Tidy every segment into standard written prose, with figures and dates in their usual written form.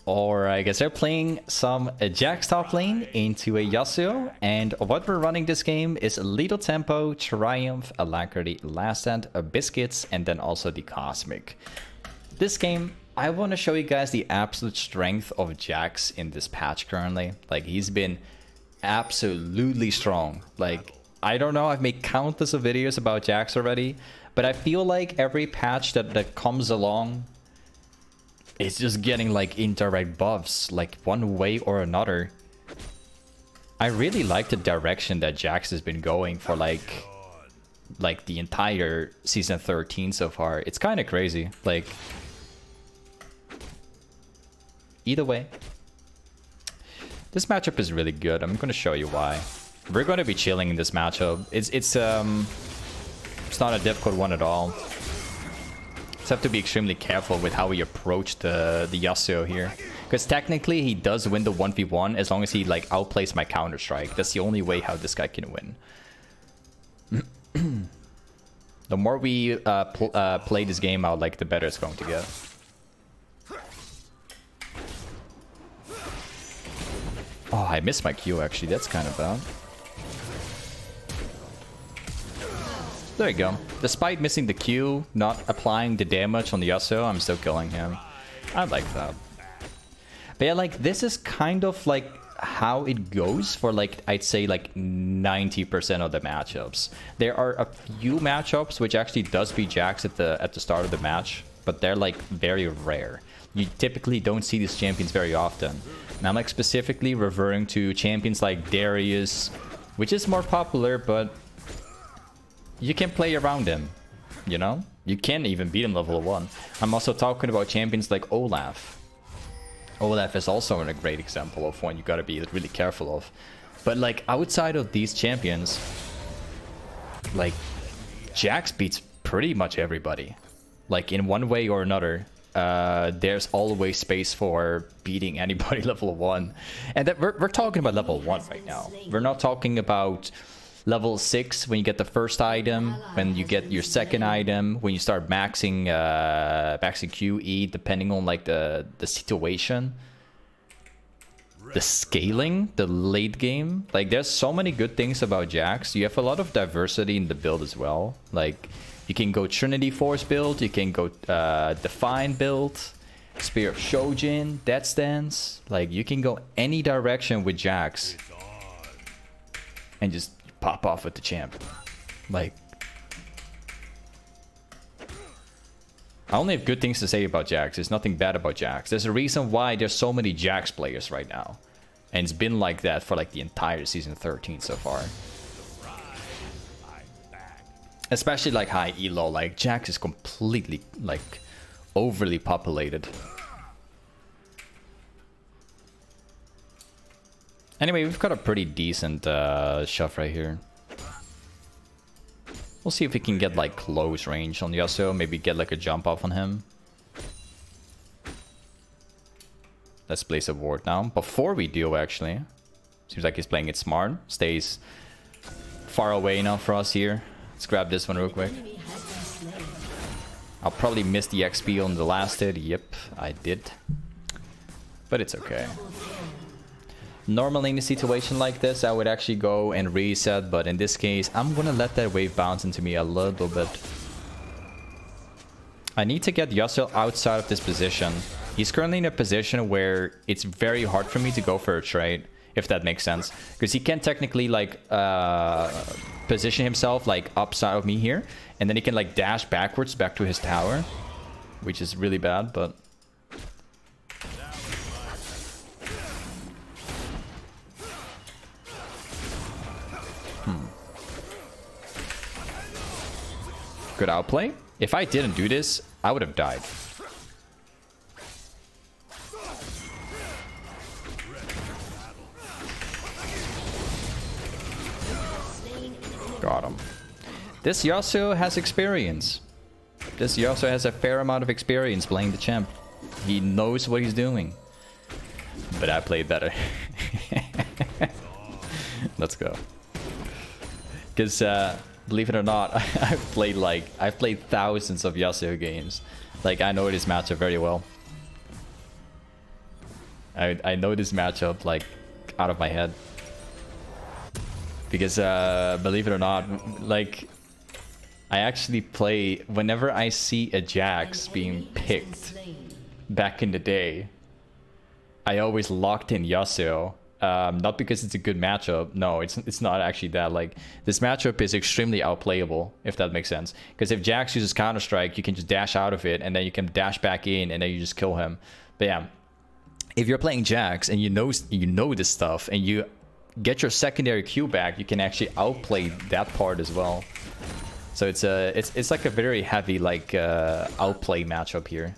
Or I guess they're playing some Jax top lane into a Yasuo, and what we're running this game is Little Tempo, Triumph, Alacrity, Last Stand, Biscuits, and then also the Cosmic. This game, I want to show you guys the absolute strength of Jax in this patch currently. Like, he's been absolutely strong. Like, I don't know, I've made countless of videos about Jax already, but I feel like every patch that comes along, it's just getting like indirect buffs, like one way or another. I really like the direction that Jax has been going for like the entire season 13 so far. It's kind of crazy. Like, either way, this matchup is really good. I'm going to show you why. We're going to be chilling in this matchup. It's not a difficult one at all. Just have to be extremely careful with how we approach the Yasuo here, because technically he does win the 1v1 as long as he like outplays my counter strike. That's the only way how this guy can win. The more we play this game out, like, the better it's going to get. Oh, I missed my Q actually. That's kind of bad. There you go. Despite missing the Q, not applying the damage on the Yasuo, I'm still killing him. I like that. But yeah, like, this is kind of like how it goes for, like, I'd say like 90% of the matchups. There are a few matchups which actually does beat Jax at the start of the match, but they're like very rare. You typically don't see these champions very often. And I'm like specifically referring to champions like Darius, which is more popular, but you can play around him, you know? You can even beat him level 1. I'm also talking about champions like Olaf. Olaf is also a great example of one you gotta be really careful of. But like, outside of these champions, like, Jax beats pretty much everybody. Like, in one way or another, there's always space for beating anybody level 1. And that we're talking about level 1 right now. We're not talking about level 6 when you get the first item, when you get your second item, when you start maxing QE, depending on like the situation, the scaling, the late game. Like, there's so many good things about Jax. You have a lot of diversity in the build as well. Like, you can go Trinity Force build, you can go Define build, Spear of Shojin, Death Stance. Like, you can go any direction with Jax and just pop off with the champ. Like, I only have good things to say about Jax. There's nothing bad about Jax. There's a reason why there's so many Jax players right now, and it's been like that for like the entire season 13 so far. Especially like high elo. Like, Jax is completely like overly populated. Anyway, we've got a pretty decent shove right here. We'll see if we can get like close range on Yasuo. Maybe get like a jump off on him. Let's place a ward now. Before we do, actually. Seems like he's playing it smart. Stays far away enough for us here. Let's grab this one real quick. I'll probably miss the XP on the last hit. Yep, I did. But it's okay. Normally in a situation like this, I would actually go and reset, but in this case, I'm gonna let that wave bounce into me a little bit. I need to get Yasuo outside of this position. He's currently in a position where it's very hard for me to go for a trade, if that makes sense. Because he can technically like position himself like upside of me here, and then he can like dash backwards back to his tower, which is really bad, but good outplay. If I didn't do this, I would have died. Got him. This Yasuo has experience. This Yasuo has a fair amount of experience playing the champ. He knows what he's doing. But I played better. Let's go. Because believe it or not, I've played thousands of Yasuo games. Like, I know this matchup very well. I know this matchup like out of my head. Because believe it or not, like I actually play whenever I see a Jax being picked back in the day, I always locked in Yasuo. Not because it's a good matchup. No, it's not actually that. Like, this matchup is extremely outplayable, if that makes sense. Because if Jax uses Counter-Strike, you can just dash out of it, and then you can dash back in, and then you just kill him. But yeah, if you're playing Jax, and you know this stuff, and you get your secondary Q back, you can actually outplay that part as well. So it's like a very heavy like outplay matchup here.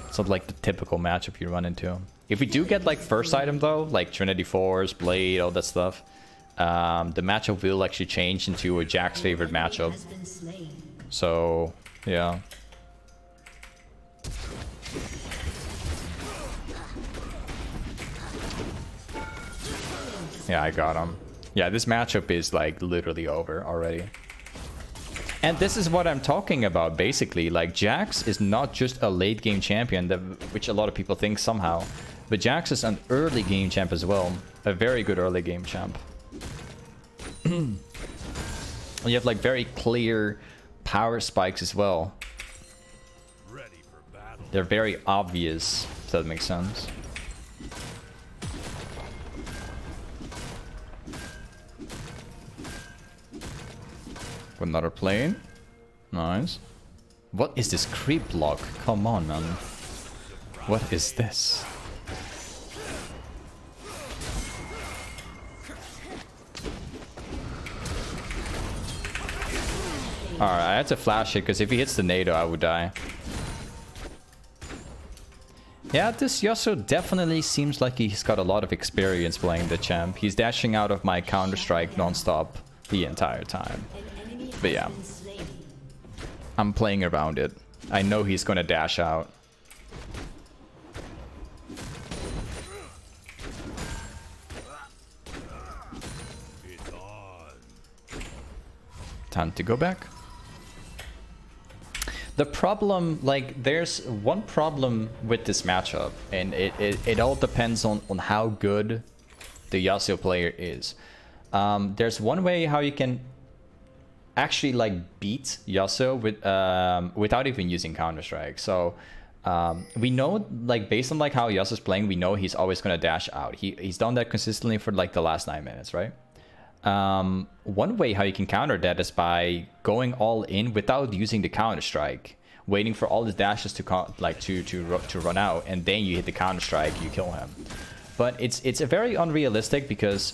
It's not like the typical matchup you run into. If we do get like first item though, like Trinity Force, Blade, all that stuff, the matchup will actually change into a Jax favorite matchup. So yeah. Yeah, I got him. Yeah, this matchup is like literally over already. And this is what I'm talking about, basically. Like, Jax is not just a late game champion, which a lot of people think somehow. But Jax is an early game champ as well. A very good early game champ. You have like very clear power spikes as well. They're very obvious, if that makes sense. Another plane. Nice. What is this creep block? Come on, man. What is this? Alright, I had to flash it because if he hits the nado, I would die. Yeah, this Yasuo definitely seems like he's got a lot of experience playing the champ. He's dashing out of my Counter-Strike non-stop the entire time. But yeah, I'm playing around it. I know he's gonna dash out. Time to go back. The problem, like, there's one problem with this matchup, and it all depends on how good the Yasuo player is. There's one way how you can actually like beat Yasuo with without even using Counter-Strike. So we know, like, based on like how Yasuo's playing, we know he's always gonna dash out. He's done that consistently for like the last 9 minutes, right? One way how you can counter that is by going all in without using the Counter-Strike, waiting for all his dashes to run out, and then you hit the Counter-Strike, you kill him. But it's a very unrealistic because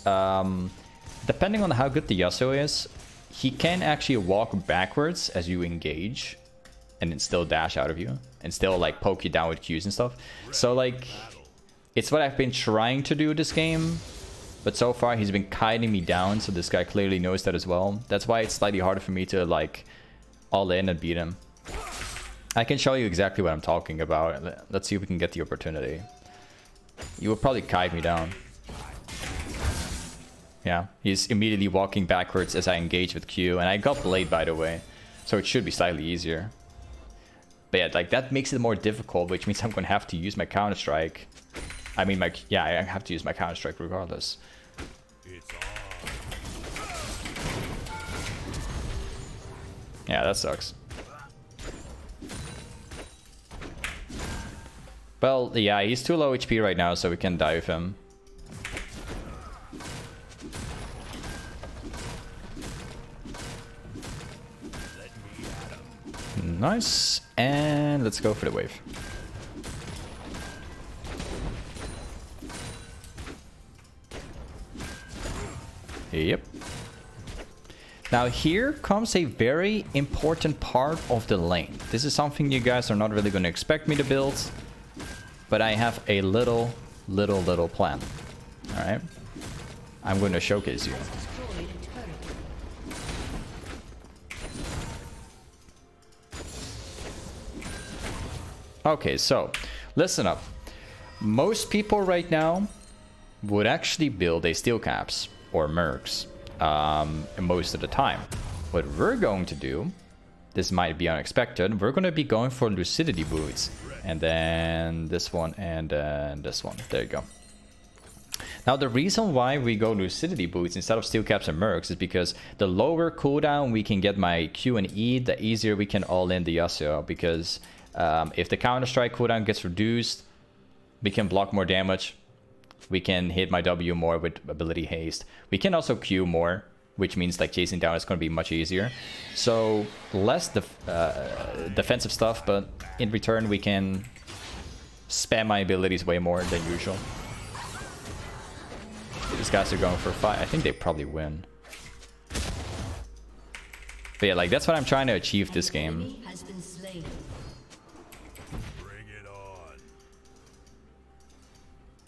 depending on how good the Yasuo is, he can actually walk backwards as you engage and then still dash out of you and still like poke you down with Qs and stuff. So like, it's what I've been trying to do this game, but so far he's been kiting me down, so this guy clearly knows that as well. That's why it's slightly harder for me to like all in and beat him. I can show you exactly what I'm talking about. Let's see if we can get the opportunity. You will probably kite me down. Yeah, he's immediately walking backwards as I engage with Q, and I got Blade, by the way, so it should be slightly easier. But yeah, like, that makes it more difficult, which means I'm gonna have to use my Counter-Strike. I mean, I have to use my Counter-Strike regardless. Yeah, that sucks. Well, yeah, he's too low HP right now, so we can dive him. Nice, and let's go for the wave. Yep. Now here comes a very important part of the lane. This is something you guys are not really going to expect me to build, but I have a little plan. All right, I'm going to showcase you. Okay, so listen up. Most people right now would actually build a steel caps or mercs most of the time. What we're going to do, this might be unexpected, we're going to be going for lucidity boots And then this one, and then this one. There you go. Now, the reason why we go Lucidity Boots instead of Steel Caps and Mercs is because the lower cooldown we can get my Q and E, the easier we can all-in the Yasuo. Because if the Counter-Strike cooldown gets reduced, we can block more damage. We can hit my W more with ability haste. We can also Q more, which means like chasing down is going to be much easier. So less defensive stuff, but in return we can spam my abilities way more than usual. These guys are going for a fight. I think they probably win. But yeah, like that's what I'm trying to achieve this game.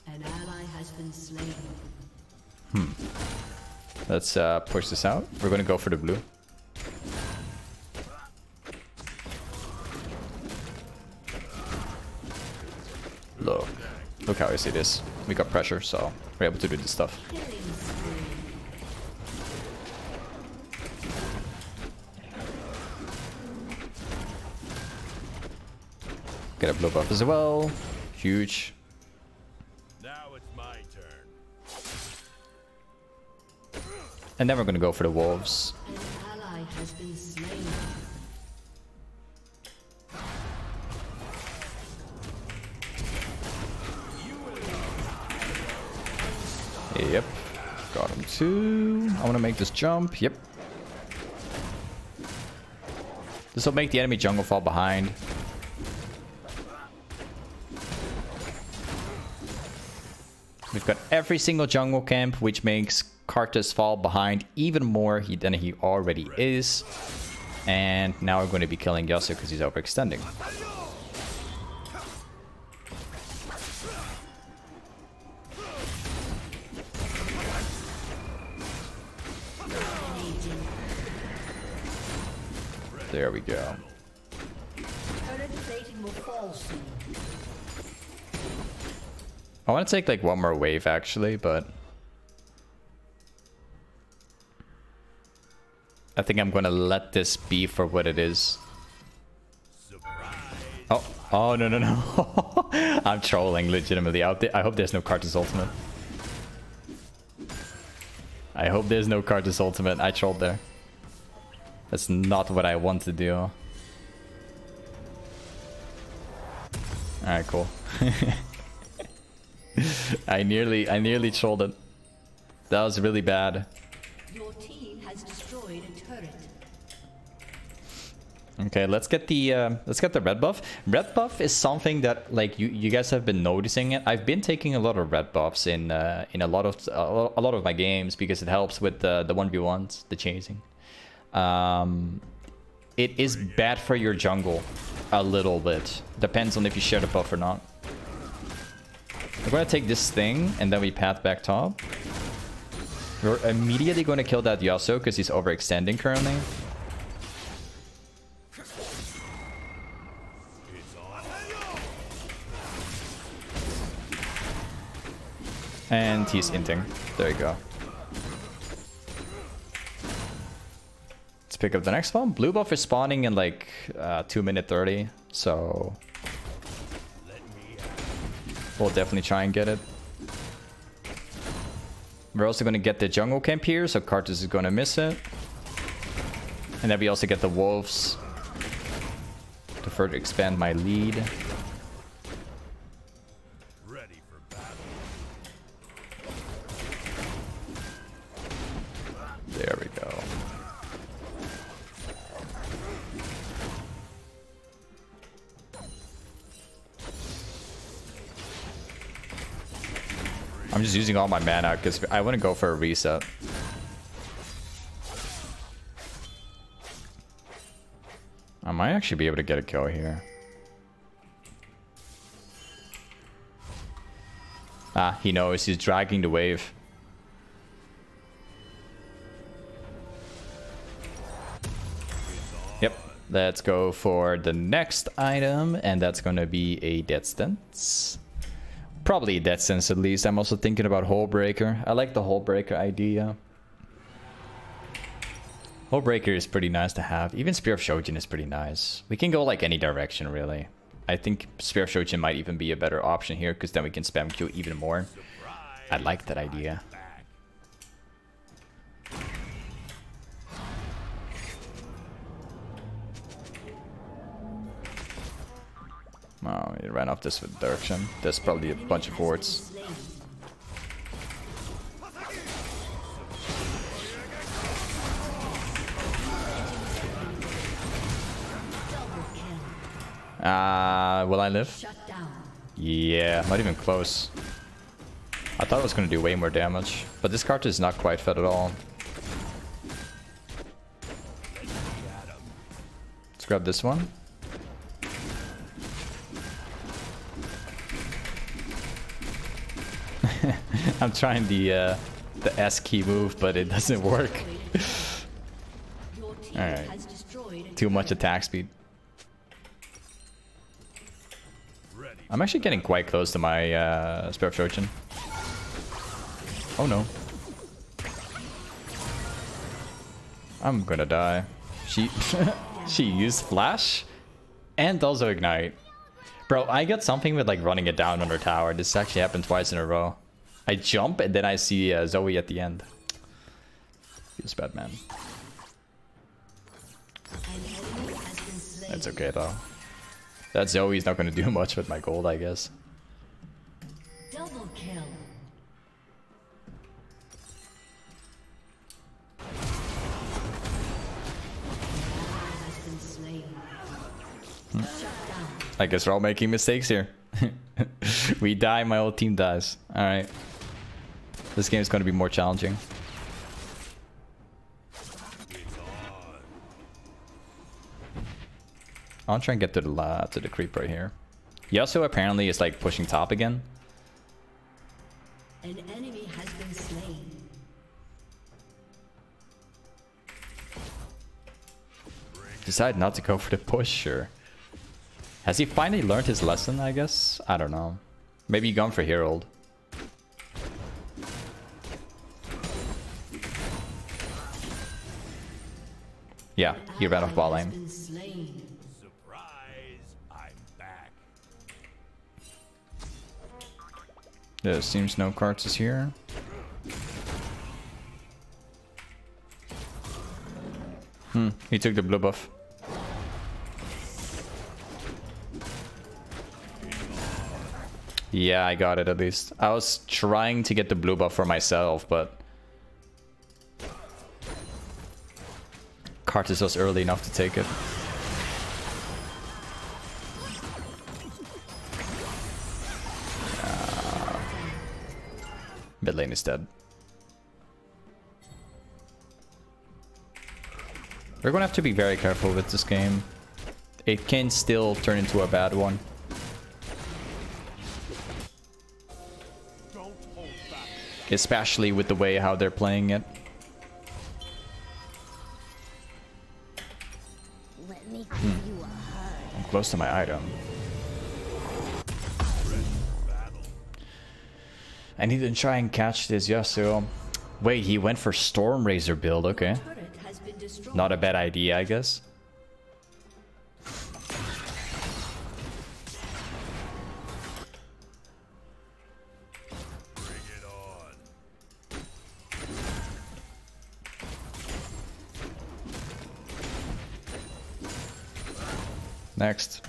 An ally has been slain. Let's push this out. We're gonna go for the blue. Look how easy it is. We got pressure, so we're able to do this stuff. Get a blue buff as well. Huge. And then we're gonna go for the wolves. An ally has been slain. Yep. Got him too. I wanna make this jump. Yep. This will make the enemy jungle fall behind. We've got every single jungle camp, which makes Karthus fall behind even more than he already is. And now we're going to be killing Yasuo because he's overextending. There we go. I want to take like one more wave actually, but I think I'm gonna let this be for what it is. Oh no no no! I'm trolling legitimately. I hope there's no Karthus ultimate. I hope there's no Karthus ultimate. I trolled there. That's not what I want to do. Alright, cool. I nearly trolled it. That was really bad. Your team has destroyed a turret. Okay, let's get the red buff. Red buff is something that like you guys have been noticing it. I've been taking a lot of red buffs in a lot of my games because it helps with the 1v1s, the chasing. It is bad for your jungle a little bit. Depends on if you share the buff or not. We're gonna take this thing and then we path back top. We're immediately going to kill that Yasuo because he's overextending currently. And he's inting. There you go. Let's pick up the next one. Blue buff is spawning in like 2 minutes 30. So we'll definitely try and get it. We're also going to get the jungle camp here, so Karthus is going to miss it. And then we also get the wolves to further expand my lead. Ready for battle. There we go. I'm just using all my mana because I want to go for a reset. I might actually be able to get a kill here. Ah, he knows. He's dragging the wave. Yep. Let's go for the next item, and that's going to be a death stance. Probably that sense at least. I'm also thinking about Hole Breaker. I like the Hole Breaker idea. Hole Breaker is pretty nice to have. Even Spear of Shojin is pretty nice. We can go like any direction really. I think Spare Shojin might even be a better option here, because then we can spam Q even more. I like that idea. Oh, he ran off this direction. There's probably a bunch of wards. Will I live? Yeah, not even close. I thought it was going to do way more damage, but this card is not quite fed at all. Let's grab this one. I'm trying the S key move, but it doesn't work. Alright. Too much attack speed. I'm actually getting quite close to my Spare Shojin. Oh no. I'm gonna die. She used Flash and also Ignite. Bro, I got something with like running it down on her tower. This actually happened twice in a row. I jump and then I see Zoe at the end. Feels bad, man. That's okay though. That Zoe's not going to do much with my gold, I guess. Double kill. I guess we're all making mistakes here. We die, my whole team dies. Alright. This game is going to be more challenging. I'll try and get to the creep right here. Yasuo apparently is like pushing top again. An enemy has been slain. Decide not to go for the push, sure. Has he finally learned his lesson, I guess? I don't know. Maybe gone for Herald. Yeah, he ran off ball lane. There seems no cards is here. He took the blue buff. Yeah, I got it at least. I was trying to get the blue buff for myself, but Kartus was early enough to take it. Mid lane is dead. We're gonna have to be very careful with this game. It can still turn into a bad one. Especially with the way how they're playing it. Let me give you a hug. I'm close to my item. I need to try and catch this Yasuo. Wait, he went for Storm Razor build, okay. Not a bad idea, I guess. Next.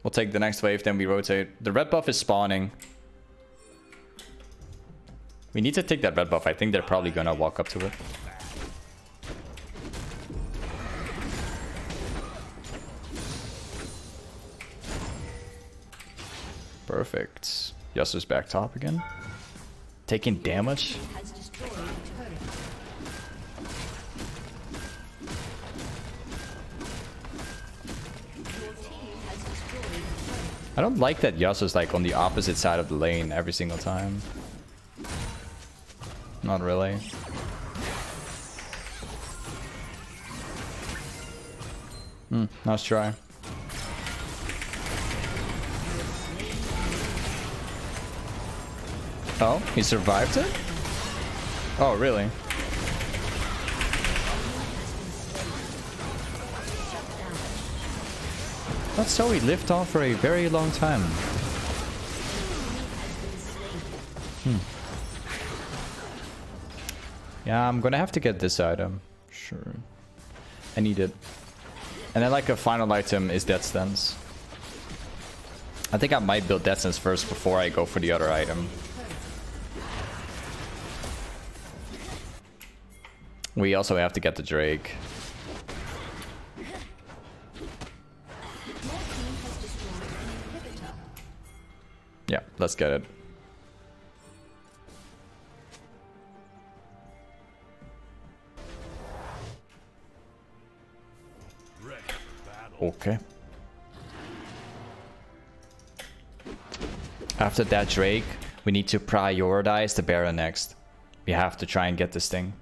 We'll take the next wave, then we rotate. The red buff is spawning. We need to take that red buff. I think they're probably gonna walk up to it. Perfect. Yasuo's back top again. Taking damage. I don't like that Yasuo's like on the opposite side of the lane every single time. Not really. Nice try. Oh, he survived it? Oh, really? Let Zoe lived on for a very long time. Yeah, I'm gonna have to get this item. Sure. I need it. And then like a final item is Death Stance. I think I might build Death Stance first before I go for the other item. We also have to get the Drake. Yeah, let's get it. Okay. After that Drake, we need to prioritize the Baron next. We have to try and get this thing.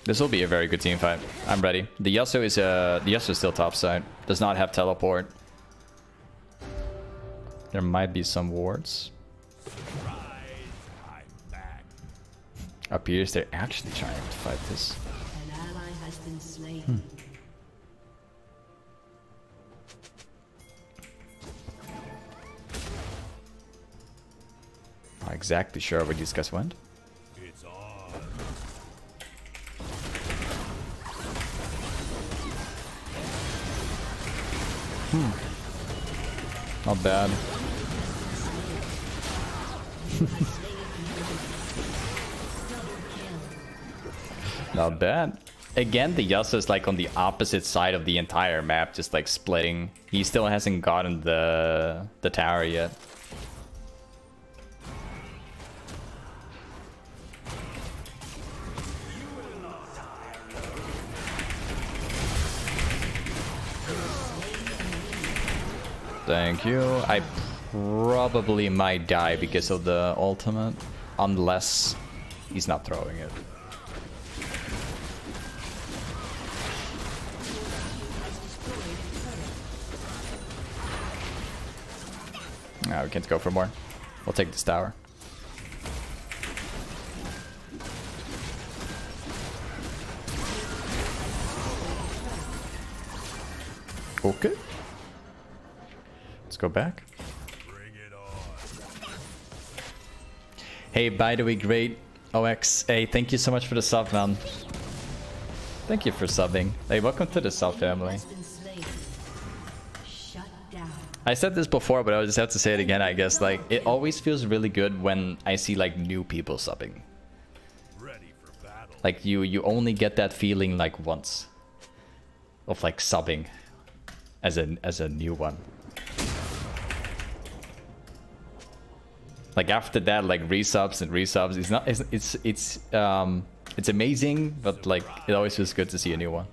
This will be a very good team fight. I'm ready. The Yasuo is still top side. Does not have teleport. There might be some wards. Appears they're actually trying to fight this. An ally has been slain. Not exactly sure where these guys went. It's on. Not bad. Not bad. Again, the Yasuo is like on the opposite side of the entire map, just like splitting. He still hasn't gotten the tower yet. Thank you. I probably might die because of the ultimate, unless he's not throwing it. No, we can't go for more. We'll take this tower. Okay. Let's go back. Bring it on. Hey, by the way, great OX. Hey, thank you so much for the sub, man. Thank you for subbing. Hey, welcome to the sub family. Has been slain. Shut down. I said this before, but I just have to say it again, I guess. Like, it always feels really good when I see, like, new people subbing. Ready for battle. Like, you only get that feeling, like, once. Of, like, subbing. As a new one. Like, after that, like, resubs and resubs. It's not... It's amazing, but, like, it always feels good to see a new one.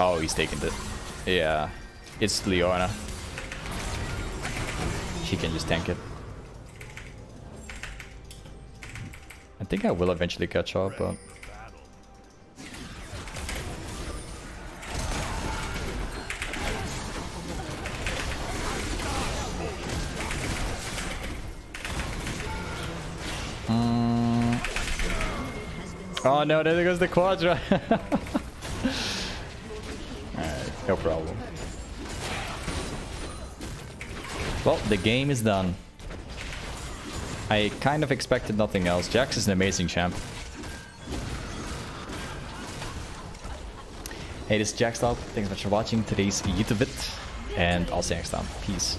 Oh, he's taking it. Yeah. It's Leona. She can just tank it. I think I will eventually catch up, but... Oh no, there goes the Quadra. Alright, no problem. Well, the game is done. I kind of expected nothing else. Jax is an amazing champ. Hey, this is Jax Build. Thanks so much for watching today's YouTube vid. And I'll see you next time. Peace.